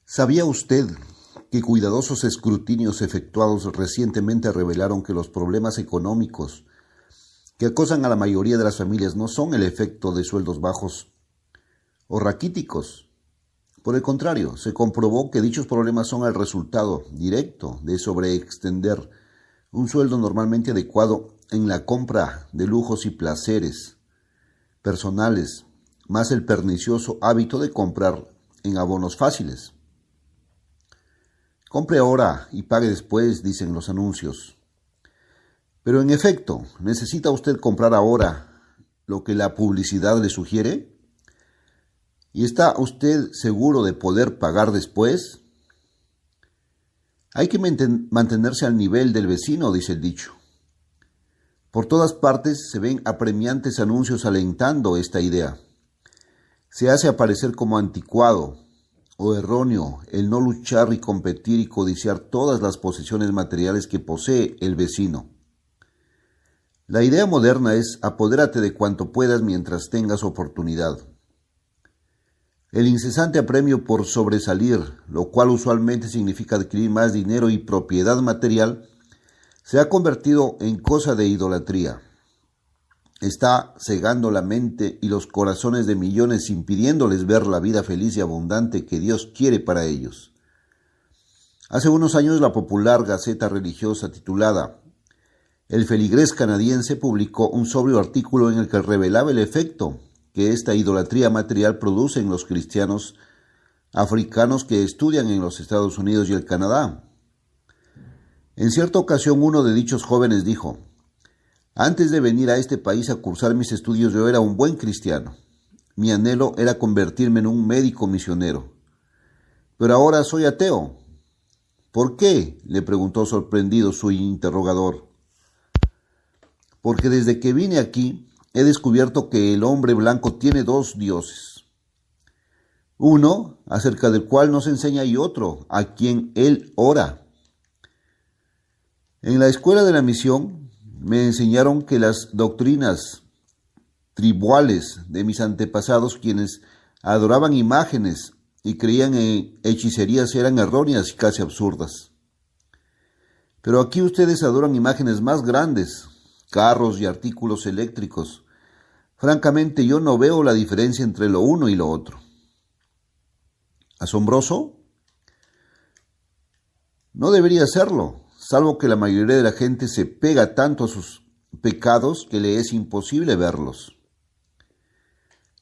¿Sabía usted que cuidadosos escrutinios efectuados recientemente revelaron que los problemas económicos que acosan a la mayoría de las familias no son el efecto de sueldos bajos o raquíticos? Por el contrario, se comprobó que dichos problemas son el resultado directo de sobreextender un sueldo normalmente adecuado en la compra de lujos y placeres personales, más el pernicioso hábito de comprar en abonos fáciles. Compre ahora y pague después, dicen los anuncios. Pero en efecto, ¿necesita usted comprar ahora lo que la publicidad le sugiere? ¿Y está usted seguro de poder pagar después? Hay que mantenerse al nivel del vecino, dice el dicho. Por todas partes se ven apremiantes anuncios alentando esta idea. Se hace aparecer como anticuado o erróneo el no luchar y competir y codiciar todas las posesiones materiales que posee el vecino. La idea moderna es apodérate de cuanto puedas mientras tengas oportunidad. El incesante apremio por sobresalir, lo cual usualmente significa adquirir más dinero y propiedad material, se ha convertido en cosa de idolatría. Está cegando la mente y los corazones de millones, impidiéndoles ver la vida feliz y abundante que Dios quiere para ellos. Hace unos años la popular gaceta religiosa titulada El Feligrés Canadiense publicó un sobrio artículo en el que revelaba el efecto que esta idolatría material produce en los cristianos africanos que estudian en los Estados Unidos y el Canadá. En cierta ocasión uno de dichos jóvenes dijo: antes de venir a este país a cursar mis estudios yo era un buen cristiano. Mi anhelo era convertirme en un médico misionero. Pero ahora soy ateo. ¿Por qué?, le preguntó sorprendido su interrogador. Porque desde que vine aquí he descubierto que el hombre blanco tiene dos dioses. Uno, acerca del cual nos enseña, y otro, a quien él ora. En la escuela de la misión me enseñaron que las doctrinas tribales de mis antepasados, quienes adoraban imágenes y creían en hechicerías, eran erróneas y casi absurdas. Pero aquí ustedes adoran imágenes más grandes, carros y artículos eléctricos. Francamente, yo no veo la diferencia entre lo uno y lo otro. ¿Asombroso? No debería serlo, salvo que la mayoría de la gente se pega tanto a sus pecados que le es imposible verlos.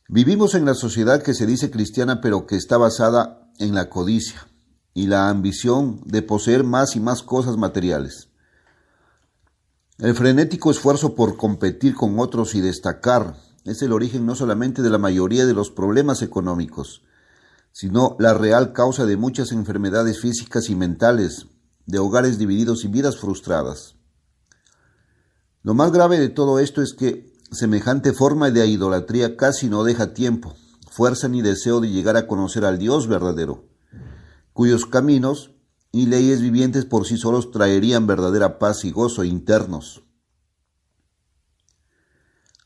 Vivimos en la sociedad que se dice cristiana, pero que está basada en la codicia y la ambición de poseer más y más cosas materiales. El frenético esfuerzo por competir con otros y destacar es el origen no solamente de la mayoría de los problemas económicos, sino la real causa de muchas enfermedades físicas y mentales, de hogares divididos y vidas frustradas. Lo más grave de todo esto es que semejante forma de idolatría casi no deja tiempo, fuerza ni deseo de llegar a conocer al Dios verdadero, cuyos caminos y leyes vivientes por sí solos traerían verdadera paz y gozo internos.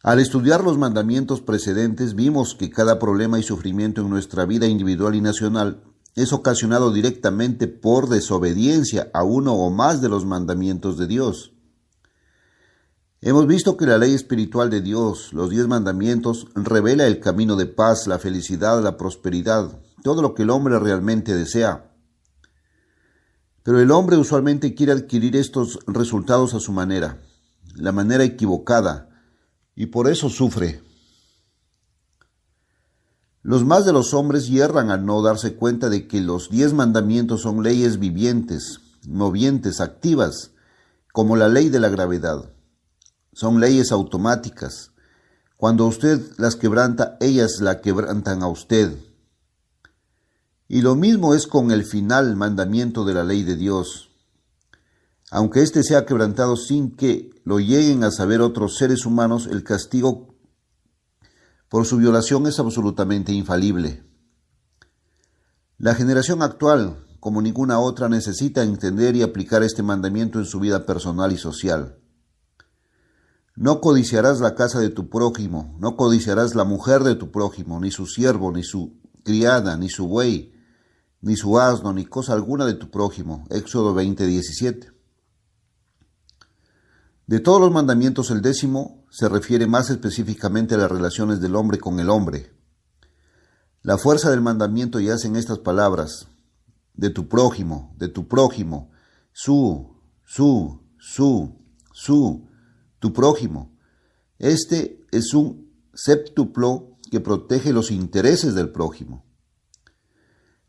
Al estudiar los mandamientos precedentes, vimos que cada problema y sufrimiento en nuestra vida individual y nacional es ocasionado directamente por desobediencia a uno o más de los mandamientos de Dios. Hemos visto que la ley espiritual de Dios, los 10 mandamientos, revela el camino de paz, la felicidad, la prosperidad, todo lo que el hombre realmente desea. Pero el hombre usualmente quiere adquirir estos resultados a su manera, la manera equivocada, y por eso sufre. Los más de los hombres hierran al no darse cuenta de que los 10 mandamientos son leyes vivientes, movientes, activas, como la ley de la gravedad. Son leyes automáticas. Cuando usted las quebranta, ellas la quebrantan a usted. Y lo mismo es con el final mandamiento de la ley de Dios. Aunque éste sea quebrantado sin que lo lleguen a saber otros seres humanos, el castigo por su violación es absolutamente infalible. La generación actual, como ninguna otra, necesita entender y aplicar este mandamiento en su vida personal y social. No codiciarás la casa de tu prójimo, no codiciarás la mujer de tu prójimo, ni su siervo, ni su criada, ni su buey, ni su asno, ni cosa alguna de tu prójimo. Éxodo 20:17. De todos los mandamientos, el 10º se refiere más específicamente a las relaciones del hombre con el hombre. La fuerza del mandamiento yace en estas palabras: de tu prójimo, tu prójimo. Este es un séptuplo que protege los intereses del prójimo.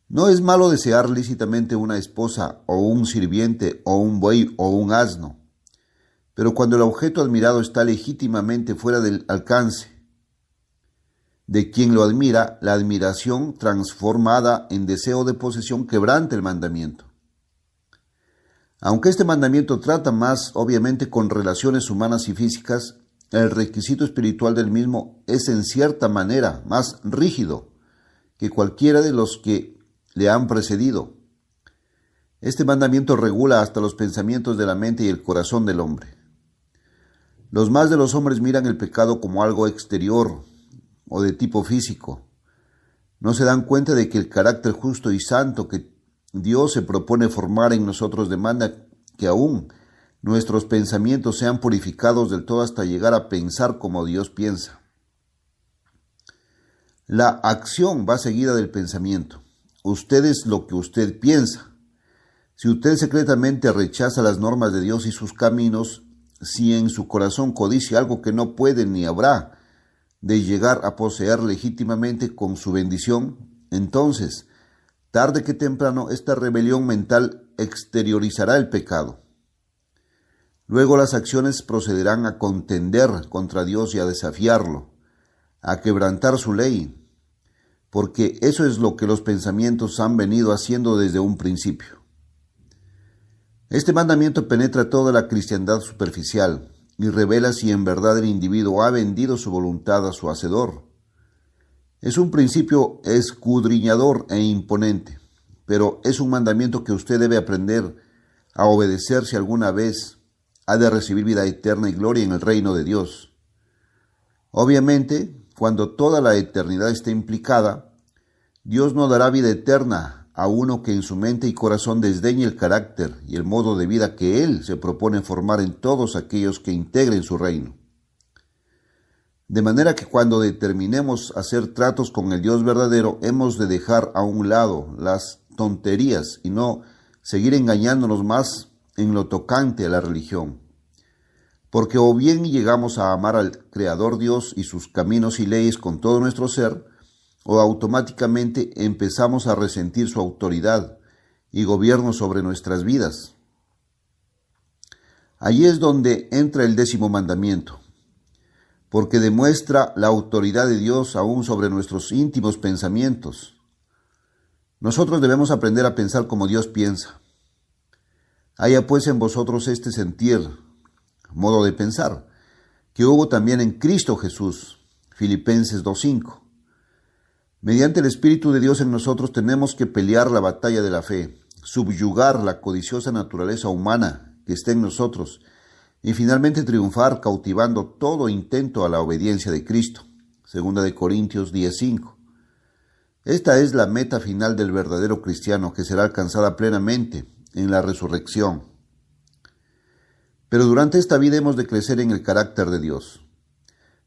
No es malo desear lícitamente una esposa o un sirviente o un buey o un asno, pero cuando el objeto admirado está legítimamente fuera del alcance de quien lo admira, la admiración transformada en deseo de posesión quebranta el mandamiento. Aunque este mandamiento trata más obviamente con relaciones humanas y físicas, el requisito espiritual del mismo es en cierta manera más rígido que cualquiera de los que le han precedido. Este mandamiento regula hasta los pensamientos de la mente y el corazón del hombre. Los más de los hombres miran el pecado como algo exterior o de tipo físico. No se dan cuenta de que el carácter justo y santo que Dios se propone formar en nosotros demanda que aún nuestros pensamientos sean purificados del todo hasta llegar a pensar como Dios piensa. La acción va seguida del pensamiento. Usted es lo que usted piensa. Si usted secretamente rechaza las normas de Dios y sus caminos, si en su corazón codicia algo que no puede ni habrá de llegar a poseer legítimamente con su bendición, entonces, tarde que temprano, esta rebelión mental exteriorizará el pecado. Luego las acciones procederán a contender contra Dios y a desafiarlo, a quebrantar su ley, porque eso es lo que los pensamientos han venido haciendo desde un principio. Este mandamiento penetra toda la cristiandad superficial y revela si en verdad el individuo ha vendido su voluntad a su hacedor. Es un principio escudriñador e imponente, pero es un mandamiento que usted debe aprender a obedecer si alguna vez ha de recibir vida eterna y gloria en el reino de Dios. Obviamente, cuando toda la eternidad esté implicada, Dios no dará vida eterna a uno que en su mente y corazón desdeñe el carácter y el modo de vida que Él se propone formar en todos aquellos que integren su reino. De manera que cuando determinemos hacer tratos con el Dios verdadero, hemos de dejar a un lado las tonterías y no seguir engañándonos más en lo tocante a la religión. Porque o bien llegamos a amar al Creador Dios y sus caminos y leyes con todo nuestro ser, o automáticamente empezamos a resentir su autoridad y gobierno sobre nuestras vidas. Allí es donde entra el 10º mandamiento, porque demuestra la autoridad de Dios aún sobre nuestros íntimos pensamientos. Nosotros debemos aprender a pensar como Dios piensa. Haya pues en vosotros este sentir, modo de pensar, que hubo también en Cristo Jesús. Filipenses 2:5. Mediante el Espíritu de Dios en nosotros tenemos que pelear la batalla de la fe, subyugar la codiciosa naturaleza humana que está en nosotros y finalmente triunfar cautivando todo intento a la obediencia de Cristo. 2 Corintios 10:5. Esta es la meta final del verdadero cristiano, que será alcanzada plenamente en la resurrección. Pero durante esta vida hemos de crecer en el carácter de Dios.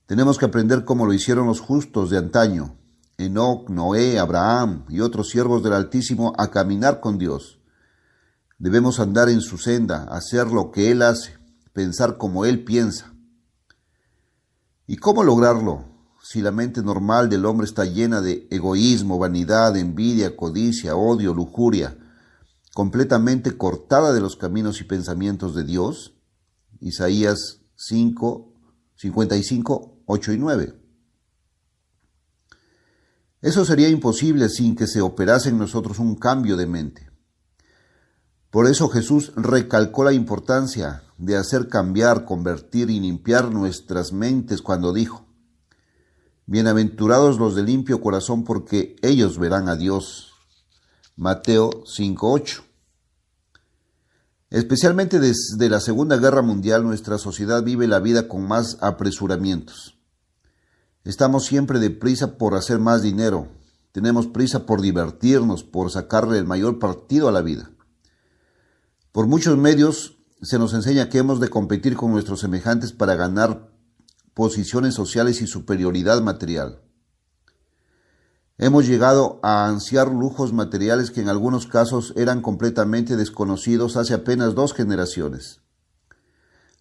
Tenemos que aprender como lo hicieron los justos de antaño, Enoc, Noé, Abraham y otros siervos del Altísimo, a caminar con Dios. Debemos andar en su senda, hacer lo que Él hace, pensar como Él piensa. ¿Y cómo lograrlo si la mente normal del hombre está llena de egoísmo, vanidad, envidia, codicia, odio, lujuria, completamente cortada de los caminos y pensamientos de Dios? Isaías 55, 8 y 9. Eso sería imposible sin que se operase en nosotros un cambio de mente. Por eso Jesús recalcó la importancia de hacer cambiar, convertir y limpiar nuestras mentes cuando dijo: bienaventurados los de limpio corazón, porque ellos verán a Dios. Mateo 5:8. Especialmente desde la Segunda Guerra Mundial, nuestra sociedad vive la vida con más apresuramientos. Estamos siempre deprisa por hacer más dinero, Tenemos prisa por divertirnos, por sacarle el mayor partido a la vida. Por muchos medios se nos enseña que hemos de competir con nuestros semejantes para ganar posiciones sociales y superioridad material. Hemos llegado a ansiar lujos materiales que en algunos casos eran completamente desconocidos hace apenas 2 generaciones.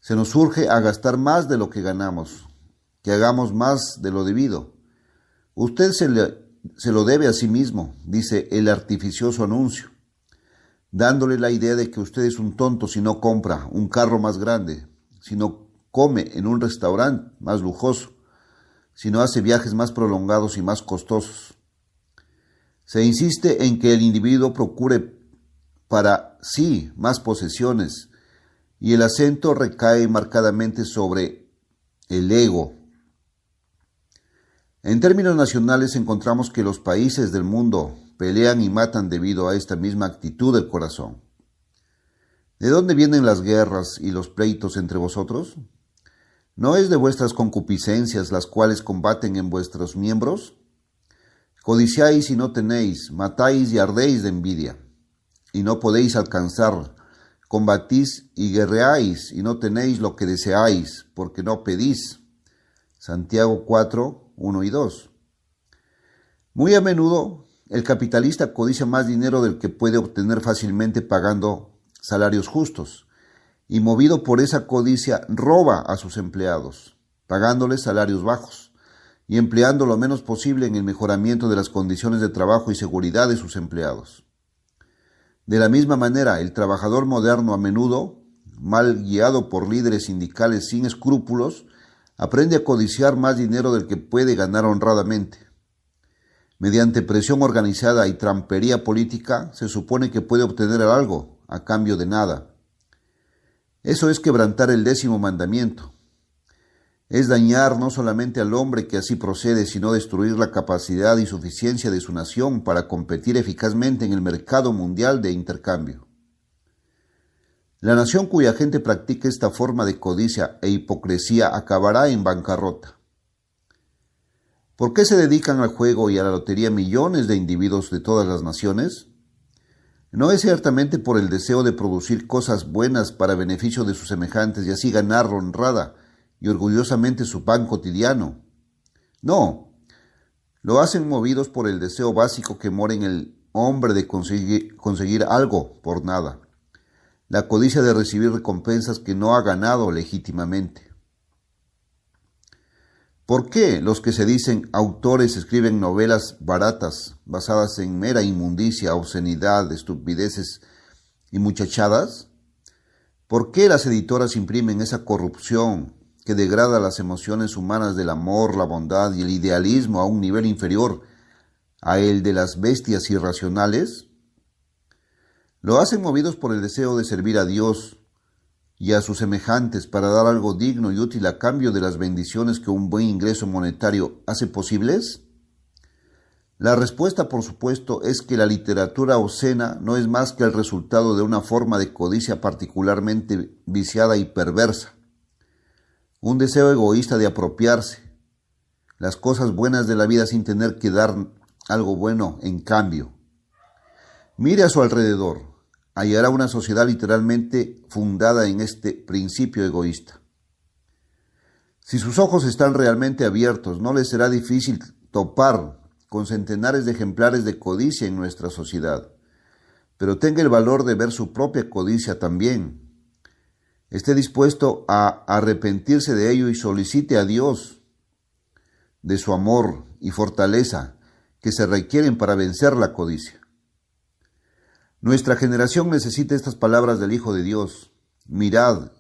Se nos urge a gastar más de lo que ganamos, que hagamos más de lo debido. Usted se lo debe a sí mismo, dice el artificioso anuncio, dándole la idea de que usted es un tonto si no compra un carro más grande, si no come en un restaurante más lujoso, si no hace viajes más prolongados y más costosos. Se insiste en que el individuo procure para sí más posesiones y el acento recae marcadamente sobre el ego. En términos nacionales encontramos que los países del mundo pelean y matan debido a esta misma actitud del corazón. ¿De dónde vienen las guerras y los pleitos entre vosotros? ¿No es de vuestras concupiscencias las cuales combaten en vuestros miembros? Codiciáis y no tenéis, matáis y ardéis de envidia, y no podéis alcanzar. Combatís y guerreáis y no tenéis lo que deseáis, porque no pedís. Santiago 4, 1 y 2. Muy a menudo, el capitalista codicia más dinero del que puede obtener fácilmente pagando salarios justos, y movido por esa codicia roba a sus empleados, pagándoles salarios bajos y empleando lo menos posible en el mejoramiento de las condiciones de trabajo y seguridad de sus empleados. De la misma manera, el trabajador moderno, a menudo, mal guiado por líderes sindicales sin escrúpulos, aprende a codiciar más dinero del que puede ganar honradamente. Mediante presión organizada y trampería política, se supone que puede obtener algo a cambio de nada. Eso es quebrantar el 10º mandamiento. Es dañar no solamente al hombre que así procede, sino destruir la capacidad y suficiencia de su nación para competir eficazmente en el mercado mundial de intercambio. La nación cuya gente practique esta forma de codicia e hipocresía acabará en bancarrota. ¿Por qué se dedican al juego y a la lotería millones de individuos de todas las naciones? No es ciertamente por el deseo de producir cosas buenas para beneficio de sus semejantes y así ganar honrada y orgullosamente su pan cotidiano. No, lo hacen movidos por el deseo básico que mora en el hombre de conseguir algo por nada, la codicia de recibir recompensas que no ha ganado legítimamente. ¿Por qué los que se dicen autores escriben novelas baratas, basadas en mera inmundicia, obscenidad, estupideces y muchachadas? ¿Por qué las editoras imprimen esa corrupción que degrada las emociones humanas del amor, la bondad y el idealismo a un nivel inferior a el de las bestias irracionales? Lo hacen movidos por el deseo de servir a Dios y a sus semejantes para dar algo digno y útil a cambio de las bendiciones que un buen ingreso monetario hace posibles. La respuesta, por supuesto, es que la literatura obscena no es más que el resultado de una forma de codicia particularmente viciada y perversa. Un deseo egoísta de apropiarse las cosas buenas de la vida sin tener que dar algo bueno en cambio. Mire a su alrededor, hallará una sociedad literalmente fundada en este principio egoísta. Si sus ojos están realmente abiertos, no les será difícil topar con centenares de ejemplares de codicia en nuestra sociedad, pero tenga el valor de ver su propia codicia también. Esté dispuesto a arrepentirse de ello y solicite a Dios de su amor y fortaleza que se requieren para vencer la codicia. Nuestra generación necesita estas palabras del Hijo de Dios. Mirad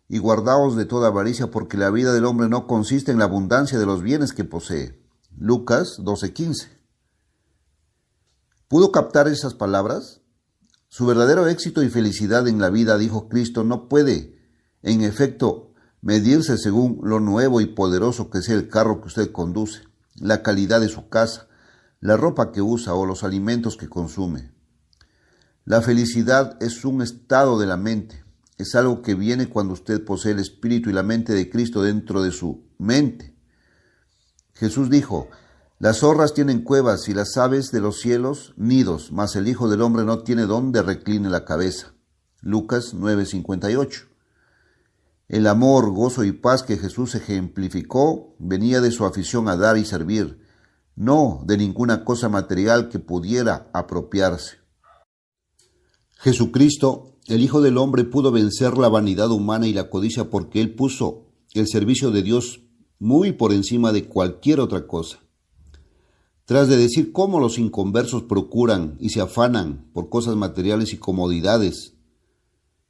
y guardaos de toda avaricia, porque la vida del hombre no consiste en la abundancia de los bienes que posee. Lucas 12:15. ¿Pudo captar esas palabras? Su verdadero éxito y felicidad en la vida, dijo Cristo, no puede, en efecto, medirse según lo nuevo y poderoso que sea el carro que usted conduce, la calidad de su casa, la ropa que usa o los alimentos que consume. La felicidad es un estado de la mente, es algo que viene cuando usted posee el espíritu y la mente de Cristo dentro de su mente. Jesús dijo, Las zorras tienen cuevas y las aves de los cielos nidos, mas el Hijo del Hombre no tiene donde recline la cabeza. Lucas 9:58. El amor, gozo y paz que Jesús ejemplificó venía de su afición a dar y servir, no de ninguna cosa material que pudiera apropiarse. Jesucristo, el Hijo del Hombre, pudo vencer la vanidad humana y la codicia porque Él puso el servicio de Dios muy por encima de cualquier otra cosa. Tras de decir cómo los inconversos procuran y se afanan por cosas materiales y comodidades,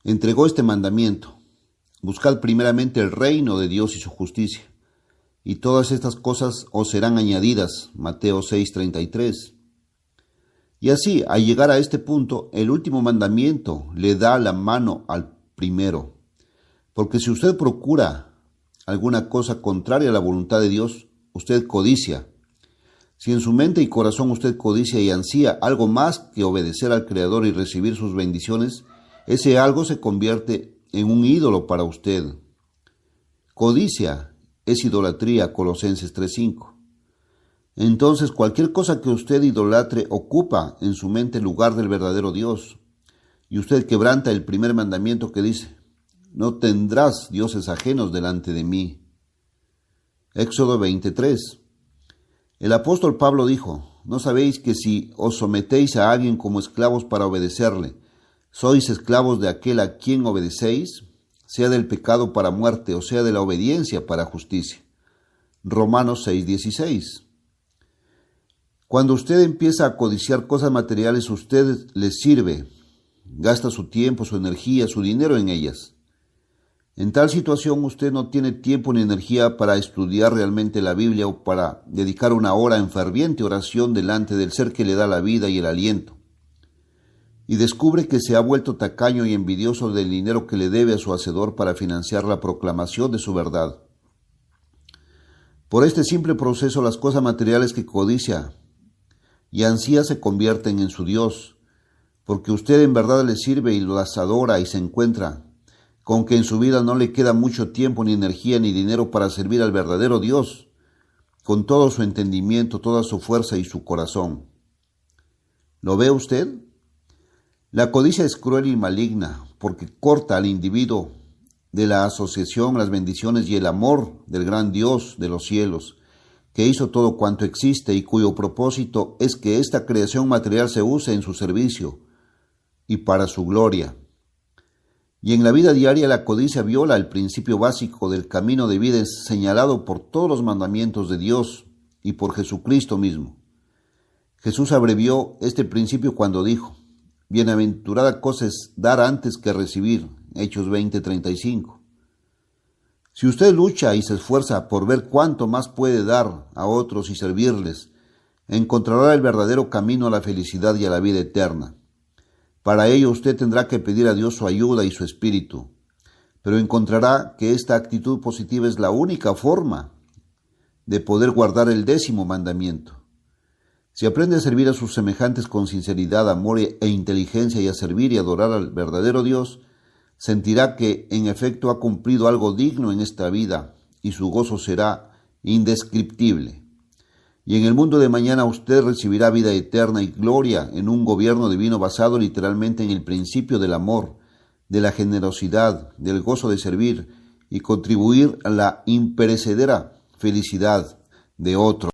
entregó este mandamiento: buscad primeramente el reino de Dios y su justicia, y todas estas cosas os serán añadidas. Mateo 6:33. Y así, al llegar a este punto, el último mandamiento le da la mano al primero. Porque si usted procura alguna cosa contraria a la voluntad de Dios, usted codicia. Si en su mente y corazón usted codicia y ansía algo más que obedecer al Creador y recibir sus bendiciones, ese algo se convierte en un ídolo para usted. Codicia es idolatría, Colosenses 3:5. Entonces cualquier cosa que usted idolatre ocupa en su mente el lugar del verdadero Dios, y usted quebranta el primer mandamiento que dice: no tendrás dioses ajenos delante de mí. Éxodo 20:3. El apóstol Pablo dijo: ¿no sabéis que si os sometéis a alguien como esclavos para obedecerle, sois esclavos de aquel a quien obedecéis, sea del pecado para muerte o sea de la obediencia para justicia? Romanos 6:16. Cuando usted empieza a codiciar cosas materiales, usted les sirve, gasta su tiempo, su energía, su dinero en ellas. En tal situación usted no tiene tiempo ni energía para estudiar realmente la Biblia o para dedicar una hora en ferviente oración delante del ser que le da la vida y el aliento. Y descubre que se ha vuelto tacaño y envidioso del dinero que le debe a su hacedor para financiar la proclamación de su verdad. Por este simple proceso, las cosas materiales que codicia y ansía se convierten en su Dios, porque usted en verdad le sirve y las adora y se encuentra con que en su vida no le queda mucho tiempo, ni energía, ni dinero para servir al verdadero Dios, con todo su entendimiento, toda su fuerza y su corazón. ¿Lo ve usted? La codicia es cruel y maligna, porque corta al individuo de la asociación, las bendiciones y el amor del gran Dios de los cielos, que hizo todo cuanto existe y cuyo propósito es que esta creación material se use en su servicio y para su gloria. Y en la vida diaria la codicia viola el principio básico del camino de vida señalado por todos los mandamientos de Dios y por Jesucristo mismo. Jesús abrevió este principio cuando dijo: bienaventurada cosa es dar antes que recibir. Hechos 20:35. Si usted lucha y se esfuerza por ver cuánto más puede dar a otros y servirles, encontrará el verdadero camino a la felicidad y a la vida eterna. Para ello usted tendrá que pedir a Dios su ayuda y su espíritu, pero encontrará que esta actitud positiva es la única forma de poder guardar el 10º mandamiento. Si aprende a servir a sus semejantes con sinceridad, amor e inteligencia y a servir y adorar al verdadero Dios, sentirá que en efecto ha cumplido algo digno en esta vida y su gozo será indescriptible. Y en el mundo de mañana usted recibirá vida eterna y gloria en un gobierno divino basado literalmente en el principio del amor, de la generosidad, del gozo de servir y contribuir a la imperecedera felicidad de otros.